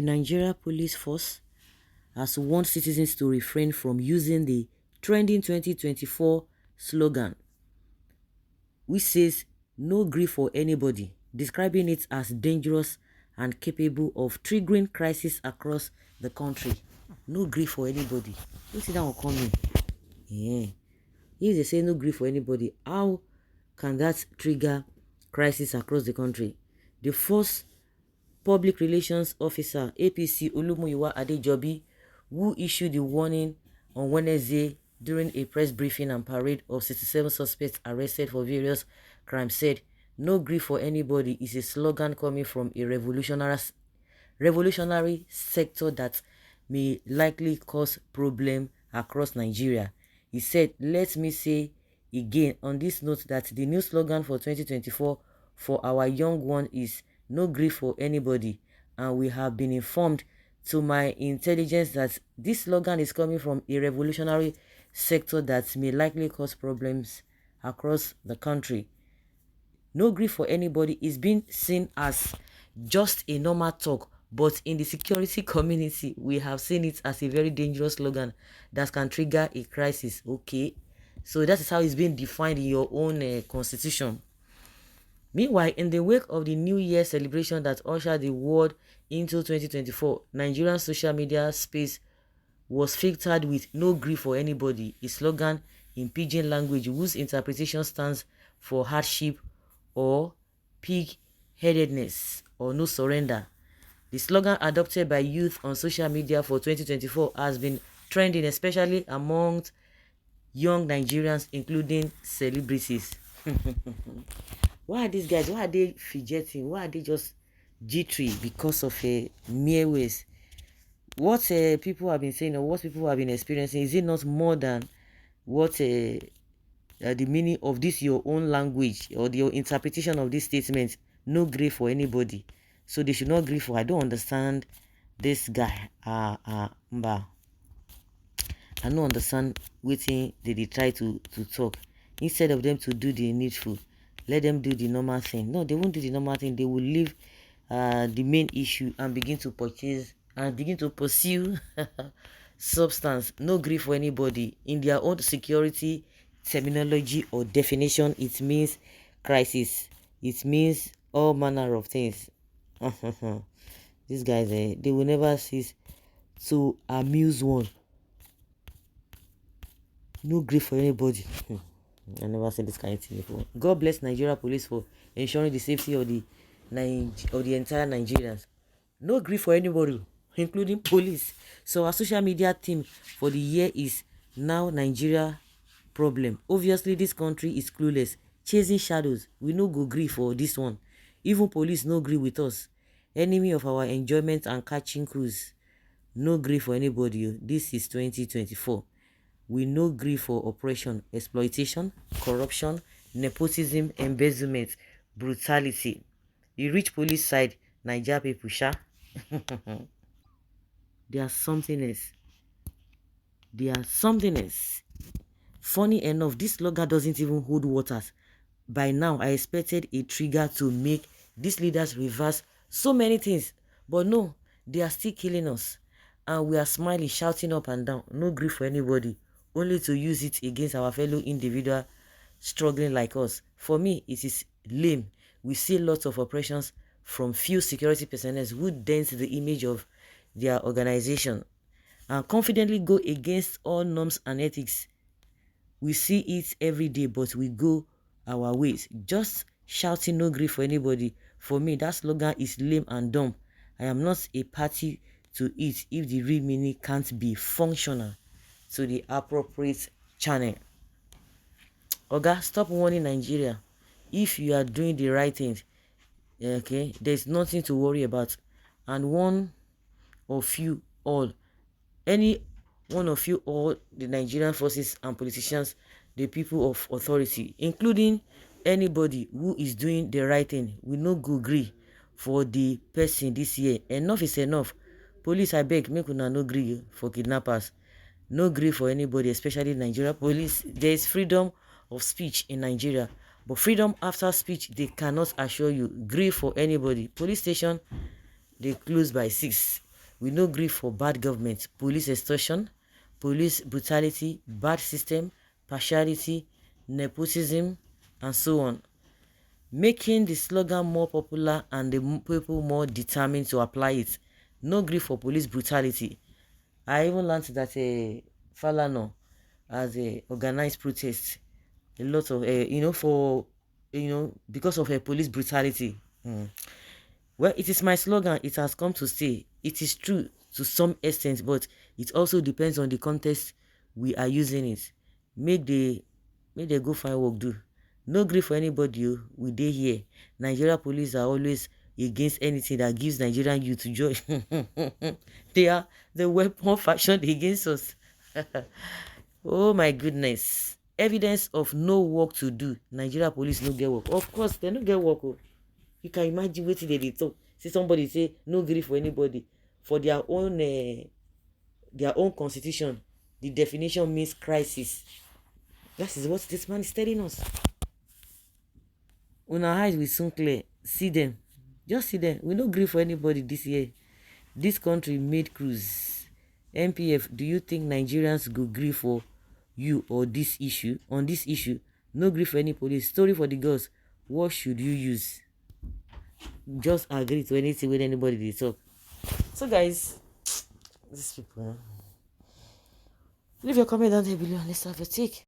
Nigeria police force has warned citizens to refrain from using the trending 2024 slogan, which says no grief for anybody, describing it as dangerous and capable of triggering crisis across the country. No grief for anybody. You see that one coming? Yeah. If they say no grief for anybody, how can that trigger crisis across the country? The first public relations officer, APC Olumuyiwa Adejobi, who issued the warning on Wednesday during a press briefing and parade of 67 suspects arrested for various crimes, said, "No grief for anybody" is a slogan coming from a revolutionary sector that may likely cause problem across Nigeria. He said, "Let me say again on this note that the new slogan for 2024 for our young one is no grief for anybody, and we have been informed to my intelligence that this slogan is coming from a revolutionary sector that may likely cause problems across the country. No grief for anybody is being seen as just a normal talk, but in the security community, we have seen it as a very dangerous slogan that can trigger a crisis." Okay, so that is how it's being defined in your own constitution. Meanwhile, in the wake of the New Year celebration that ushered the world into 2024, Nigerian social media space was filtered with "No grief for anybody," a slogan in pidgin language whose interpretation stands for hardship or pig-headedness or no surrender. The slogan adopted by youth on social media for 2024 has been trending, especially amongst young Nigerians, including celebrities. Why are these guys? Why are they fidgeting? Why are they just jittery because of mere ways? What people have been saying or what people have been experiencing, is it not more than what the meaning of this your own language or your interpretation of this statement? No grief for anybody, so they should not grieve for. I don't understand this guy. Mba. I don't understand waiting they try to talk. Instead of them to do the needful, let them do the normal thing. No, they won't do the normal thing. They will leave the main issue and begin to purchase and begin to pursue substance. No grief for anybody. In their own security terminology or definition, it means crisis. It means all manner of things. These guys, they will never cease to amuse one. No grief for anybody. I never said this kind of thing before. God bless Nigeria police for ensuring the safety of the entire Nigerians. No grief for anybody, including police. So our social media theme for the year is "Now Nigeria Problem." Obviously, this country is clueless, chasing shadows. We no go grief for this one. Even police no agree with us. Enemy of our enjoyment and catching cruise. No grief for anybody. This is 2024. We no grief for oppression, exploitation, corruption, nepotism, embezzlement, brutality. You reach police side, Niger people, sha. They are something else. They are something else. Funny enough, this slogan doesn't even hold waters. By now, I expected a trigger to make these leaders reverse so many things. But no, they are still killing us. And we are smiling, shouting up and down. No grief for anybody. Only to use it against our fellow individual struggling like us. For me, it is lame. We see lots of oppressions from few security personnel who dent the image of their organization and confidently go against all norms and ethics. We see it every day, but we go our ways. Just shouting no grief for anybody. For me, that slogan is lame and dumb. I am not a party to it if the real meaning can't be functional to the appropriate channel. Oga, stop warning Nigeria. If you are doing the right things, okay, there's nothing to worry about. And one of you all, any one of you all, the Nigerian forces and politicians, the people of authority, including anybody who is doing the right thing, we no go gree for the person this year. Enough is enough. Police, I beg, make una no gree for kidnappers. No grief for anybody, especially Nigeria police. There is freedom of speech in Nigeria, but freedom after speech, they cannot assure you grief for anybody. Police station, they close by 6. We no gree for bad government, police extortion, police brutality, bad system, partiality, nepotism, and so on, making the slogan more popular and the people more determined to apply it. No gree for police brutality. I even learned that Falano has a organized protest. A lot of for because of police brutality. Well, it is my slogan. It has come to stay. It is true to some extent, but it also depends on the context we are using it. Make the go find work do. No gree for anybody. We dey here. Nigeria police are always against anything that gives Nigerian youth joy. They are the weapon fashioned against us. Oh my goodness. Evidence of no work to do. Nigeria police no get work. Of course, they no get work. Oh. You can imagine what they talk. See somebody say no grief for anybody. For their own constitution, the definition means crisis. That is what this man is telling us. Una eyes will soon clear. See them. Just see them. We no grief for anybody this year. This country made cruise. MPF, do you think Nigerians go grief for you or this issue? On this issue, no grief for any police. Story for the girls. What should you use? Just agree to anything with anybody they talk. So guys, these people, leave your comment down there below and let's have a take.